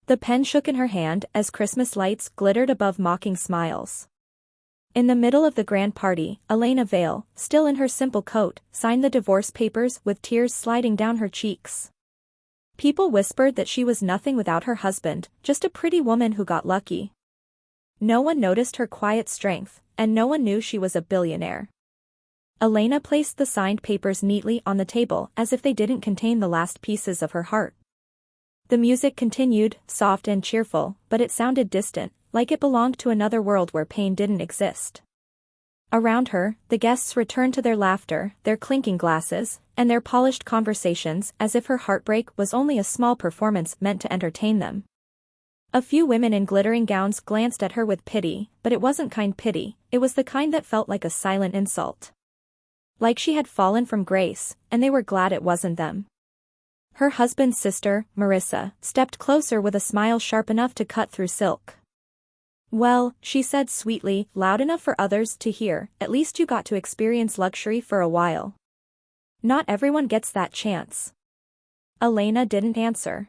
The pen shook in her hand as Christmas lights glittered above mocking smiles. In the middle of the grand party, Elena Vale, still in her simple coat, signed the divorce papers with tears sliding down her cheeks. People whispered that she was nothing without her husband, just a pretty woman who got lucky. No one noticed her quiet strength, and no one knew she was a billionaire. Elena placed the signed papers neatly on the table as if they didn't contain the last pieces of her heart. The music continued, soft and cheerful, but it sounded distant, like it belonged to another world where pain didn't exist. Around her, the guests returned to their laughter, their clinking glasses, and their polished conversations as if her heartbreak was only a small performance meant to entertain them. A few women in glittering gowns glanced at her with pity, but it wasn't kind pity, it was the kind that felt like a silent insult. Like she had fallen from grace, and they were glad it wasn't them. Her husband's sister, Marissa, stepped closer with a smile sharp enough to cut through silk. "Well," she said sweetly, loud enough for others to hear, "at least you got to experience luxury for a while. Not everyone gets that chance." Elena didn't answer.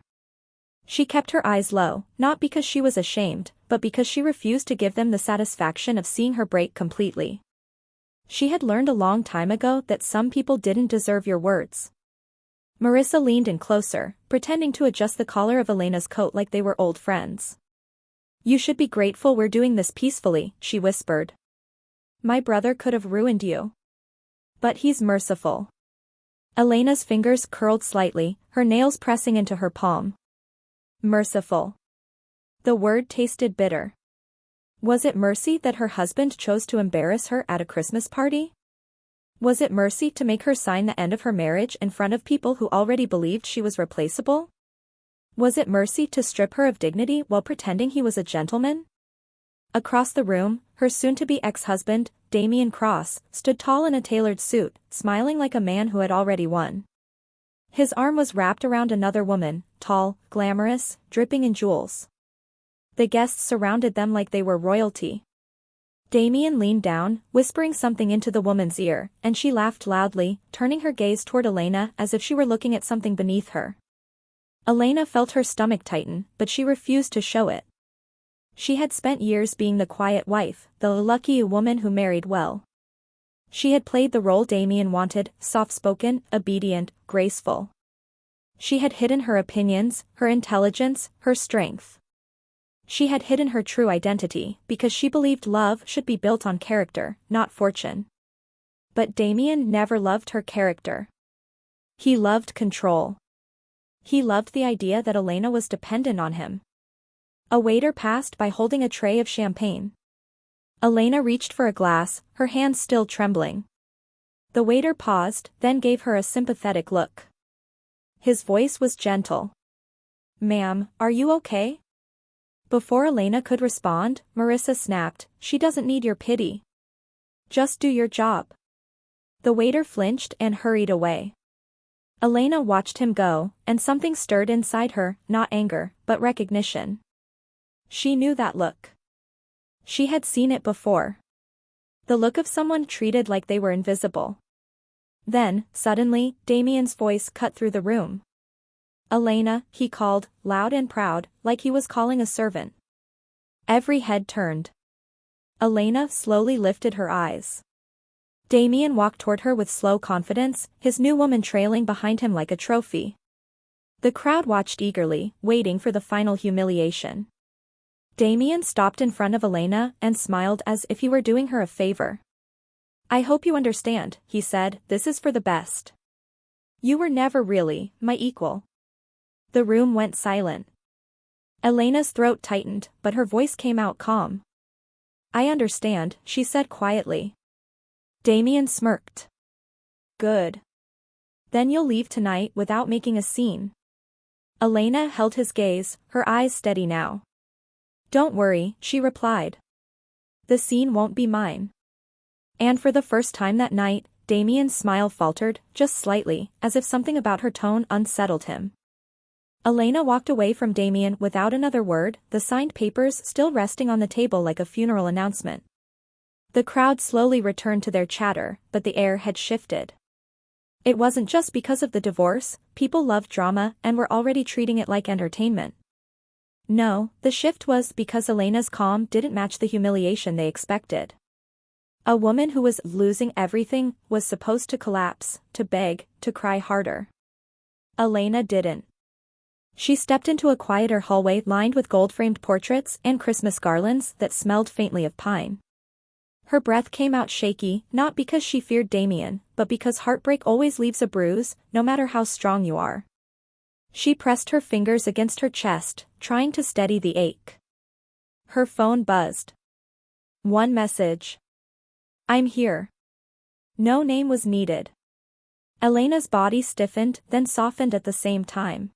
She kept her eyes low, not because she was ashamed, but because she refused to give them the satisfaction of seeing her break completely. She had learned a long time ago that some people didn't deserve your words. Marissa leaned in closer, pretending to adjust the collar of Elena's coat like they were old friends. "You should be grateful we're doing this peacefully," she whispered. "My brother could have ruined you. But he's merciful." Elena's fingers curled slightly, her nails pressing into her palm. Merciful. The word tasted bitter. Was it mercy that her husband chose to embarrass her at a Christmas party? Was it mercy to make her sign the end of her marriage in front of people who already believed she was replaceable? Was it mercy to strip her of dignity while pretending he was a gentleman? Across the room, her soon-to-be ex-husband, Damien Cross, stood tall in a tailored suit, smiling like a man who had already won. His arm was wrapped around another woman, tall, glamorous, dripping in jewels. The guests surrounded them like they were royalty. Damien leaned down, whispering something into the woman's ear, and she laughed loudly, turning her gaze toward Elena as if she were looking at something beneath her. Elena felt her stomach tighten, but she refused to show it. She had spent years being the quiet wife, the lucky woman who married well. She had played the role Damien wanted, soft-spoken, obedient, graceful. She had hidden her opinions, her intelligence, her strength. She had hidden her true identity, because she believed love should be built on character, not fortune. But Damien never loved her character. He loved control. He loved the idea that Elena was dependent on him. A waiter passed by holding a tray of champagne. Elena reached for a glass, her hands still trembling. The waiter paused, then gave her a sympathetic look. His voice was gentle. "Ma'am, are you okay?" Before Elena could respond, Marissa snapped, "She doesn't need your pity. Just do your job." The waiter flinched and hurried away. Elena watched him go, and something stirred inside her, not anger, but recognition. She knew that look. She had seen it before. The look of someone treated like they were invisible. Then, suddenly, Damien's voice cut through the room. "Elena," he called, loud and proud, like he was calling a servant. Every head turned. Elena slowly lifted her eyes. Damien walked toward her with slow confidence, his new woman trailing behind him like a trophy. The crowd watched eagerly, waiting for the final humiliation. Damien stopped in front of Elena and smiled as if he were doing her a favor. "I hope you understand," he said, "this is for the best. You were never really my equal." The room went silent. Elena's throat tightened, but her voice came out calm. "I understand," she said quietly. Damien smirked. "Good. Then you'll leave tonight without making a scene." Elena held his gaze, her eyes steady now. "Don't worry," she replied. "The scene won't be mine." And for the first time that night, Damien's smile faltered, just slightly, as if something about her tone unsettled him. Elena walked away from Damien without another word, the signed papers still resting on the table like a funeral announcement. The crowd slowly returned to their chatter, but the air had shifted. It wasn't just because of the divorce, people loved drama and were already treating it like entertainment. No, the shift was because Elena's calm didn't match the humiliation they expected. A woman who was losing everything was supposed to collapse, to beg, to cry harder. Elena didn't. She stepped into a quieter hallway lined with gold-framed portraits and Christmas garlands that smelled faintly of pine. Her breath came out shaky, not because she feared Damien, but because heartbreak always leaves a bruise, no matter how strong you are. She pressed her fingers against her chest, trying to steady the ache. Her phone buzzed. One message. "I'm here." No name was needed. Elena's body stiffened, then softened at the same time.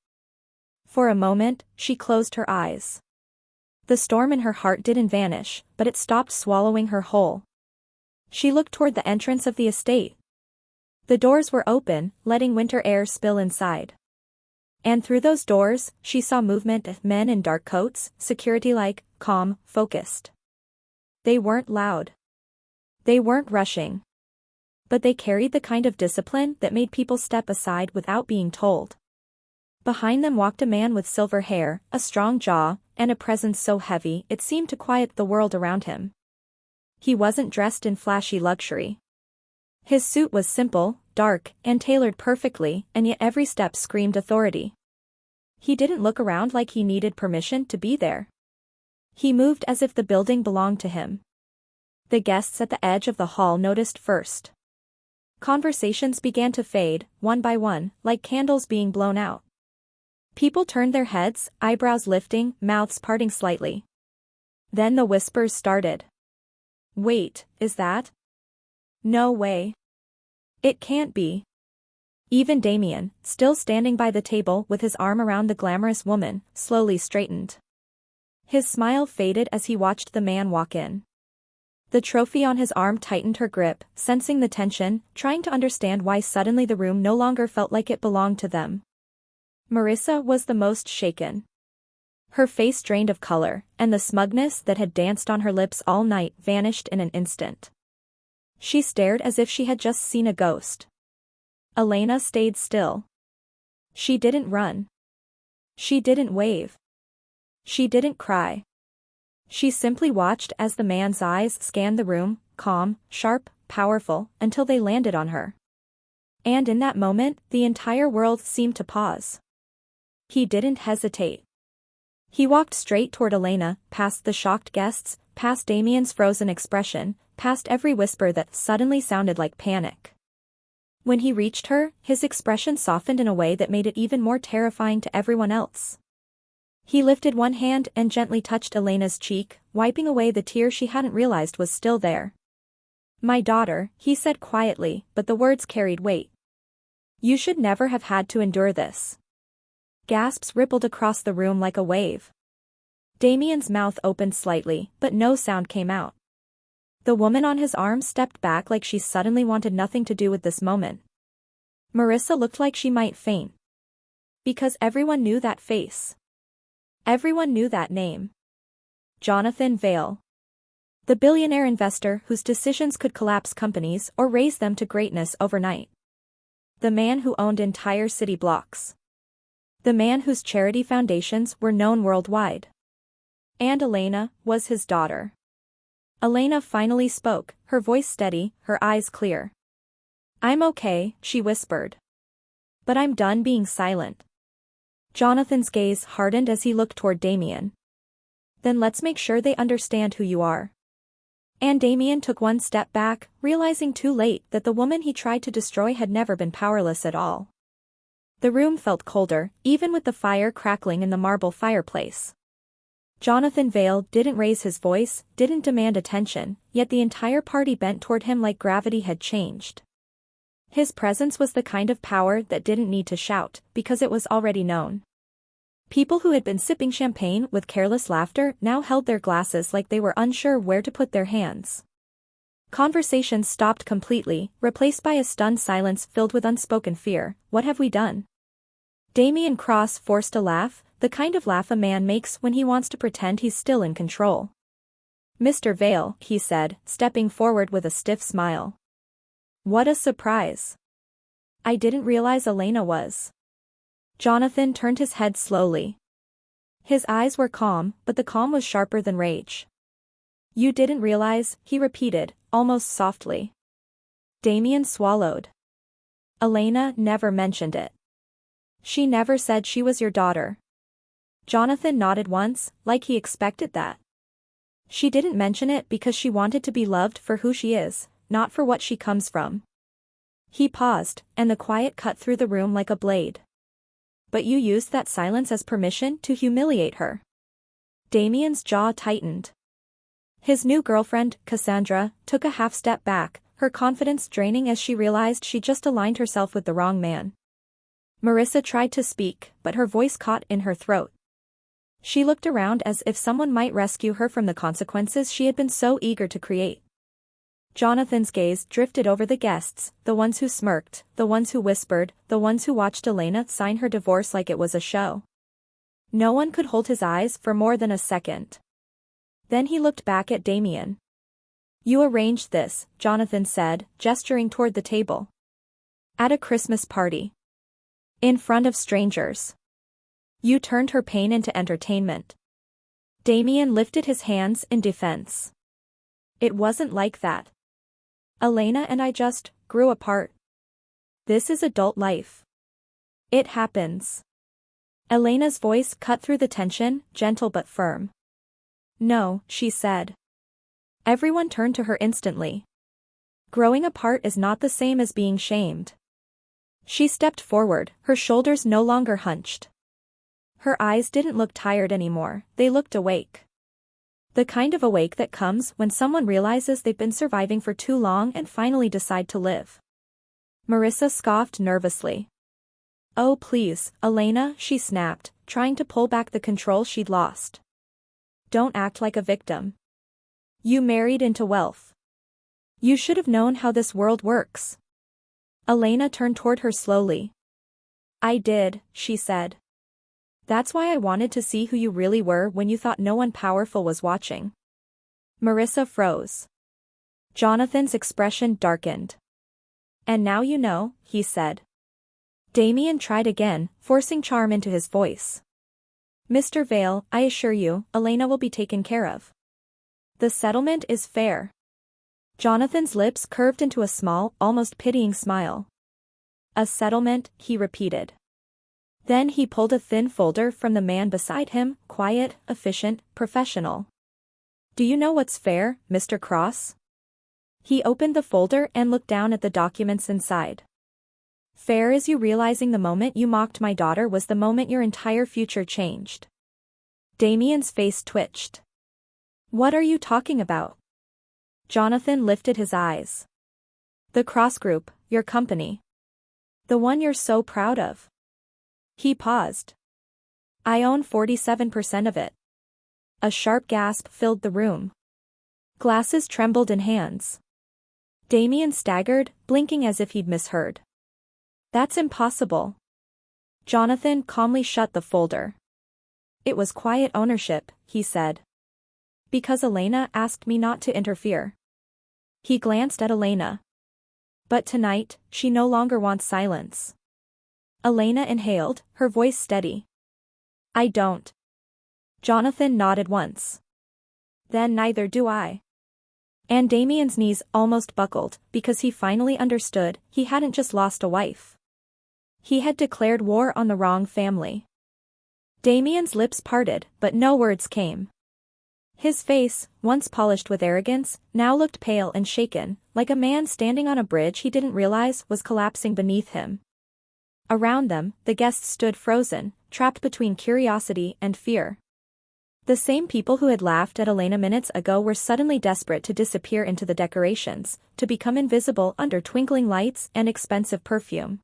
For a moment, she closed her eyes. The storm in her heart didn't vanish, but it stopped swallowing her whole. She looked toward the entrance of the estate. The doors were open, letting winter air spill inside. And through those doors, she saw movement of men in dark coats, security-like, calm, focused. They weren't loud. They weren't rushing. But they carried the kind of discipline that made people step aside without being told. Behind them walked a man with silver hair, a strong jaw, and a presence so heavy it seemed to quiet the world around him. He wasn't dressed in flashy luxury. His suit was simple, dark, and tailored perfectly, and yet every step screamed authority. He didn't look around like he needed permission to be there. He moved as if the building belonged to him. The guests at the edge of the hall noticed first. Conversations began to fade, one by one, like candles being blown out. People turned their heads, eyebrows lifting, mouths parting slightly. Then the whispers started. "Wait, is that? No way. It can't be." Even Damien, still standing by the table with his arm around the glamorous woman, slowly straightened. His smile faded as he watched the man walk in. The trophy on his arm tightened her grip, sensing the tension, trying to understand why suddenly the room no longer felt like it belonged to them. Marissa was the most shaken. Her face drained of color, and the smugness that had danced on her lips all night vanished in an instant. She stared as if she had just seen a ghost. Elena stayed still. She didn't run. She didn't wave. She didn't cry. She simply watched as the man's eyes scanned the room, calm, sharp, powerful, until they landed on her. And in that moment, the entire world seemed to pause. He didn't hesitate. He walked straight toward Elena, past the shocked guests, past Damien's frozen expression, past every whisper that suddenly sounded like panic. When he reached her, his expression softened in a way that made it even more terrifying to everyone else. He lifted one hand and gently touched Elena's cheek, wiping away the tear she hadn't realized was still there. "My daughter," he said quietly, but the words carried weight. "You should never have had to endure this." Gasps rippled across the room like a wave. Damien's mouth opened slightly, but no sound came out. The woman on his arm stepped back like she suddenly wanted nothing to do with this moment. Marissa looked like she might faint. Because everyone knew that face. Everyone knew that name. Jonathan Vale. The billionaire investor whose decisions could collapse companies or raise them to greatness overnight. The man who owned entire city blocks. The man whose charity foundations were known worldwide. And Elena was his daughter. Elena finally spoke, her voice steady, her eyes clear. "I'm okay," she whispered. "But I'm done being silent." Jonathan's gaze hardened as he looked toward Damien. "Then let's make sure they understand who you are." And Damien took one step back, realizing too late that the woman he tried to destroy had never been powerless at all. The room felt colder, even with the fire crackling in the marble fireplace. Jonathan Vale didn't raise his voice, didn't demand attention, yet the entire party bent toward him like gravity had changed. His presence was the kind of power that didn't need to shout, because it was already known. People who had been sipping champagne with careless laughter now held their glasses like they were unsure where to put their hands. Conversations stopped completely, replaced by a stunned silence filled with unspoken fear. "What have we done?" Damien Cross forced a laugh, the kind of laugh a man makes when he wants to pretend he's still in control. "Mr. Vale," he said, stepping forward with a stiff smile. "What a surprise. I didn't realize Elena was." Jonathan turned his head slowly. His eyes were calm, but the calm was sharper than rage. You didn't realize, he repeated, almost softly. Damien swallowed. Elena never mentioned it. She never said she was your daughter. Jonathan nodded once, like he expected that. She didn't mention it because she wanted to be loved for who she is, not for what she comes from. He paused, and the quiet cut through the room like a blade. But you used that silence as permission to humiliate her. Damien's jaw tightened. His new girlfriend, Cassandra, took a half step back, her confidence draining as she realized she just aligned herself with the wrong man. Marissa tried to speak, but her voice caught in her throat. She looked around as if someone might rescue her from the consequences she had been so eager to create. Jonathan's gaze drifted over the guests, the ones who smirked, the ones who whispered, the ones who watched Elena sign her divorce like it was a show. No one could hold his eyes for more than a second. Then he looked back at Damien. You arranged this, Jonathan said, gesturing toward the table. At a Christmas party. In front of strangers. You turned her pain into entertainment. Damien lifted his hands in defense. It wasn't like that. Elena and I just grew apart. This is adult life. It happens. Elena's voice cut through the tension, gentle but firm. No, she said. Everyone turned to her instantly. Growing apart is not the same as being shamed. She stepped forward, her shoulders no longer hunched. Her eyes didn't look tired anymore, they looked awake. The kind of awake that comes when someone realizes they've been surviving for too long and finally decide to live. Marissa scoffed nervously. Oh please, Elena, she snapped, trying to pull back the control she'd lost. Don't act like a victim. You married into wealth. You should have known how this world works. Elena turned toward her slowly. I did, she said. That's why I wanted to see who you really were when you thought no one powerful was watching. Marissa froze. Jonathan's expression darkened. And now you know, he said. Damien tried again, forcing charm into his voice. Mr. Vale, I assure you, Elena will be taken care of. The settlement is fair. Jonathan's lips curved into a small, almost pitying smile. A settlement, he repeated. Then he pulled a thin folder from the man beside him, quiet, efficient, professional. Do you know what's fair, Mr. Cross? He opened the folder and looked down at the documents inside. Fair is you realizing the moment you mocked my daughter was the moment your entire future changed. Damien's face twitched. What are you talking about? Jonathan lifted his eyes. The Cross Group, your company. The one you're so proud of. He paused. I own 47% of it. A sharp gasp filled the room. Glasses trembled in hands. Damien staggered, blinking as if he'd misheard. That's impossible. Jonathan calmly shut the folder. It was quiet ownership, he said. Because Elena asked me not to interfere. He glanced at Elena. But tonight, she no longer wants silence. Elena inhaled, her voice steady. I don't. Jonathan nodded once. Then neither do I. And Damien's knees almost buckled, because he finally understood he hadn't just lost a wife. He had declared war on the wrong family. Damien's lips parted, but no words came. His face, once polished with arrogance, now looked pale and shaken, like a man standing on a bridge he didn't realize was collapsing beneath him. Around them, the guests stood frozen, trapped between curiosity and fear. The same people who had laughed at Elena minutes ago were suddenly desperate to disappear into the decorations, to become invisible under twinkling lights and expensive perfume.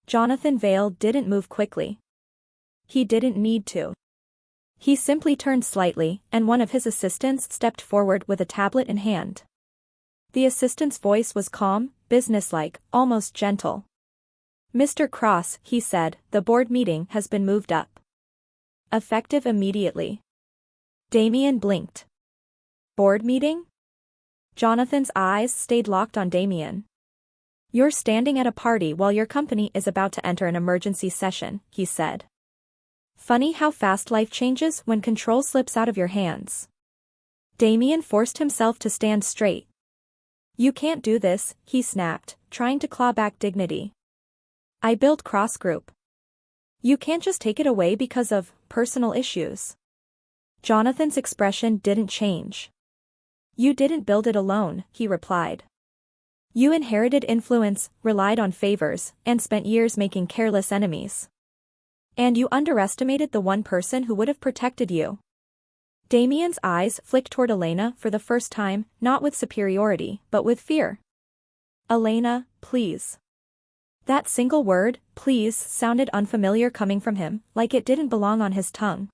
Jonathan Vale didn't move quickly. He didn't need to. He simply turned slightly, and one of his assistants stepped forward with a tablet in hand. The assistant's voice was calm, businesslike, almost gentle. Mr. Cross, he said, the board meeting has been moved up. Effective immediately. Damien blinked. Board meeting? Jonathan's eyes stayed locked on Damien. You're standing at a party while your company is about to enter an emergency session, he said. Funny how fast life changes when control slips out of your hands. Damien forced himself to stand straight. You can't do this, he snapped, trying to claw back dignity. I built Cross Group. You can't just take it away because of personal issues. Jonathan's expression didn't change. You didn't build it alone, he replied. You inherited influence, relied on favors, and spent years making careless enemies. And you underestimated the one person who would have protected you. Damien's eyes flicked toward Elena for the first time, not with superiority, but with fear. Elena, please. That single word, please, sounded unfamiliar coming from him, like it didn't belong on his tongue.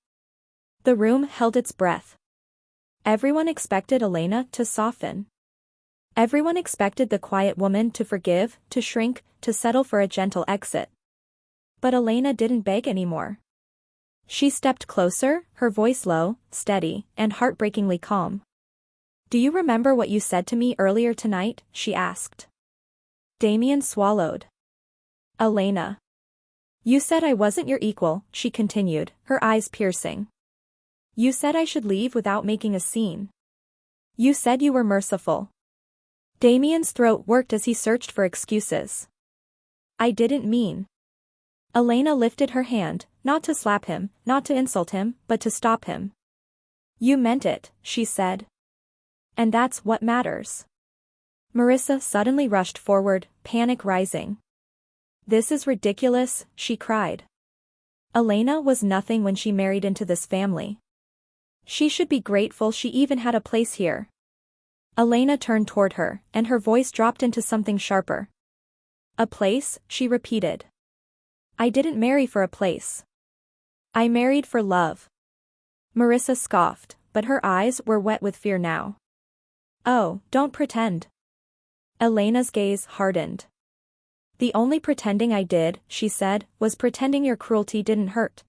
The room held its breath. Everyone expected Elena to soften. Everyone expected the quiet woman to forgive, to shrink, to settle for a gentle exit. But Elena didn't beg anymore. She stepped closer, her voice low, steady, and heartbreakingly calm. Do you remember what you said to me earlier tonight? She asked. Damien swallowed. Elena. You said I wasn't your equal, she continued, her eyes piercing. You said I should leave without making a scene. You said you were merciful. Damien's throat worked as he searched for excuses. I didn't mean. Elena lifted her hand, not to slap him, not to insult him, but to stop him. You meant it, she said. And that's what matters. Marissa suddenly rushed forward, panic rising. This is ridiculous, she cried. Elena was nothing when she married into this family. She should be grateful she even had a place here. Elena turned toward her, and her voice dropped into something sharper. A place, she repeated. I didn't marry for a place. I married for love. Marissa scoffed, but her eyes were wet with fear now. Oh, don't pretend. Elena's gaze hardened. The only pretending I did, she said, was pretending your cruelty didn't hurt.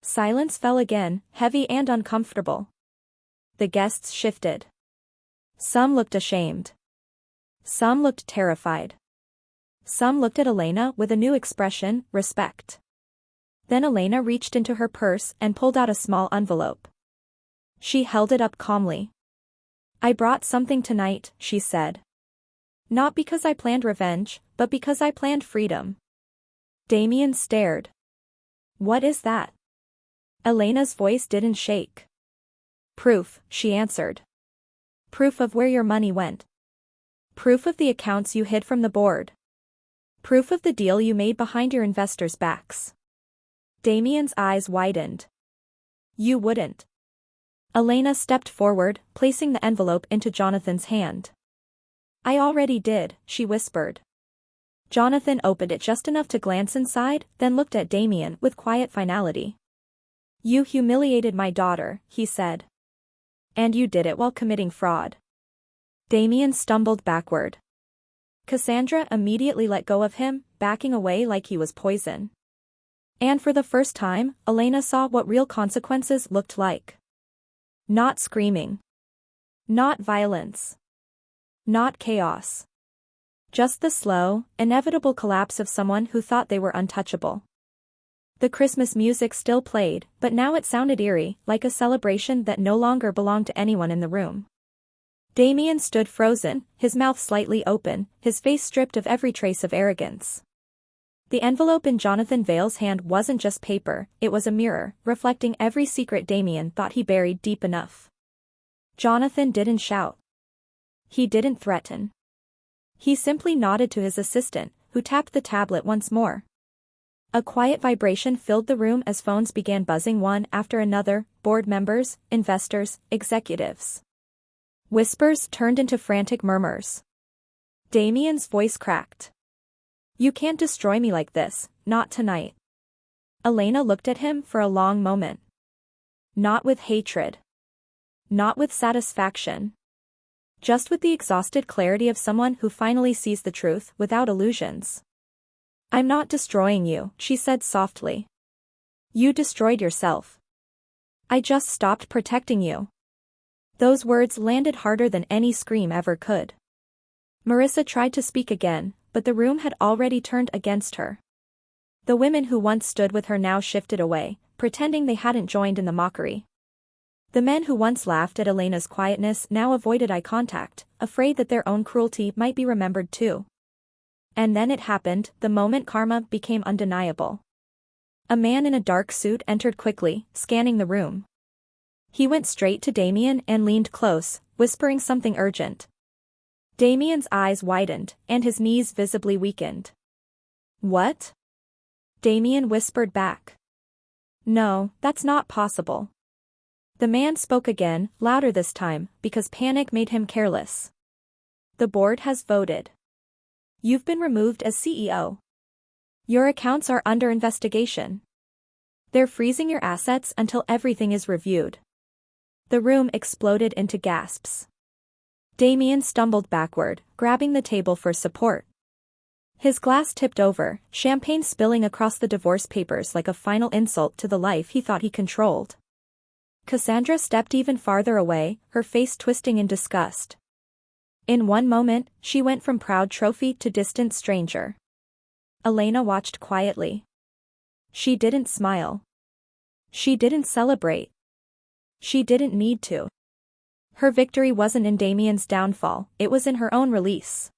Silence fell again, heavy and uncomfortable. The guests shifted. Some looked ashamed. Some looked terrified. Some looked at Elena with a new expression, respect. Then Elena reached into her purse and pulled out a small envelope. She held it up calmly. I brought something tonight, she said. Not because I planned revenge, but because I planned freedom. Damien stared. What is that? Elena's voice didn't shake. Proof, she answered. Proof of where your money went. Proof of the accounts you hid from the board. Proof of the deal you made behind your investors' backs. Damien's eyes widened. You wouldn't. Elena stepped forward, placing the envelope into Jonathan's hand. I already did, she whispered. Jonathan opened it just enough to glance inside, then looked at Damien with quiet finality. You humiliated my daughter, he said. And you did it while committing fraud. Damien stumbled backward. Cassandra immediately let go of him, backing away like he was poison. And for the first time, Elena saw what real consequences looked like. Not screaming. Not violence. Not chaos. Just the slow, inevitable collapse of someone who thought they were untouchable. The Christmas music still played, but now it sounded eerie, like a celebration that no longer belonged to anyone in the room. Damien stood frozen, his mouth slightly open, his face stripped of every trace of arrogance. The envelope in Jonathan Vale's hand wasn't just paper, it was a mirror, reflecting every secret Damien thought he buried deep enough. Jonathan didn't shout. He didn't threaten. He simply nodded to his assistant, who tapped the tablet once more. A quiet vibration filled the room as phones began buzzing one after another, board members, investors, executives. Whispers turned into frantic murmurs. Damien's voice cracked. You can't destroy me like this, not tonight. Elena looked at him for a long moment. Not with hatred. Not with satisfaction. Just with the exhausted clarity of someone who finally sees the truth without illusions. I'm not destroying you, she said softly. You destroyed yourself. I just stopped protecting you. Those words landed harder than any scream ever could. Marissa tried to speak again, but the room had already turned against her. The women who once stood with her now shifted away, pretending they hadn't joined in the mockery. The men who once laughed at Elena's quietness now avoided eye contact, afraid that their own cruelty might be remembered too. And then it happened, the moment karma became undeniable. A man in a dark suit entered quickly, scanning the room. He went straight to Damien and leaned close, whispering something urgent. Damien's eyes widened, and his knees visibly weakened. "What?" Damien whispered back. "No, that's not possible." The man spoke again, louder this time, because panic made him careless. "The board has voted. You've been removed as CEO. Your accounts are under investigation. They're freezing your assets until everything is reviewed." The room exploded into gasps. Damien stumbled backward, grabbing the table for support. His glass tipped over, champagne spilling across the divorce papers like a final insult to the life he thought he controlled. Cassandra stepped even farther away, her face twisting in disgust. In one moment, she went from proud trophy to distant stranger. Elena watched quietly. She didn't smile. She didn't celebrate. She didn't need to. Her victory wasn't in Damien's downfall, it was in her own release.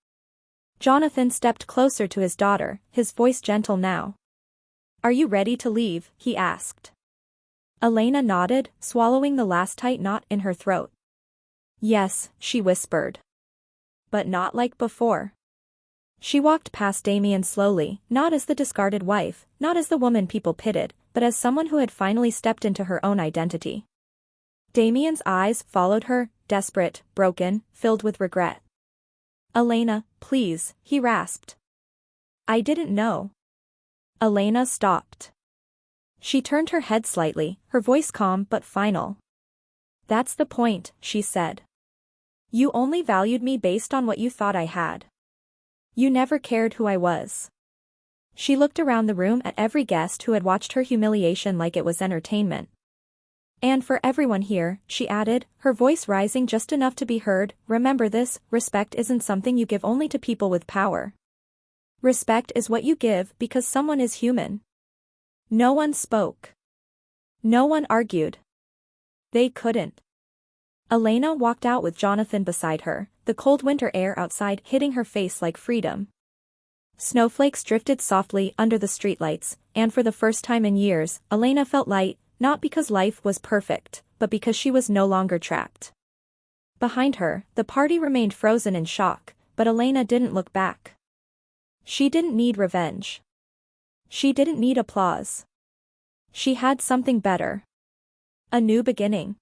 Jonathan stepped closer to his daughter, his voice gentle now. "Are you ready to leave?" he asked. Elena nodded, swallowing the last tight knot in her throat. "Yes," she whispered. "But not like before." She walked past Damien slowly, not as the discarded wife, not as the woman people pitied, but as someone who had finally stepped into her own identity. Damien's eyes followed her, desperate, broken, filled with regret. "Elena, please," he rasped. "I didn't know." Elena stopped. She turned her head slightly, her voice calm but final. "That's the point," she said. "You only valued me based on what you thought I had. You never cared who I was." She looked around the room at every guest who had watched her humiliation like it was entertainment. "And for everyone here," she added, her voice rising just enough to be heard, "remember this, respect isn't something you give only to people with power. Respect is what you give because someone is human." No one spoke. No one argued. They couldn't. Elena walked out with Jonathan beside her, the cold winter air outside hitting her face like freedom. Snowflakes drifted softly under the streetlights, and for the first time in years, Elena felt light, not because life was perfect, but because she was no longer trapped. Behind her, the party remained frozen in shock, but Elena didn't look back. She didn't need revenge. She didn't need applause. She had something better. A new beginning.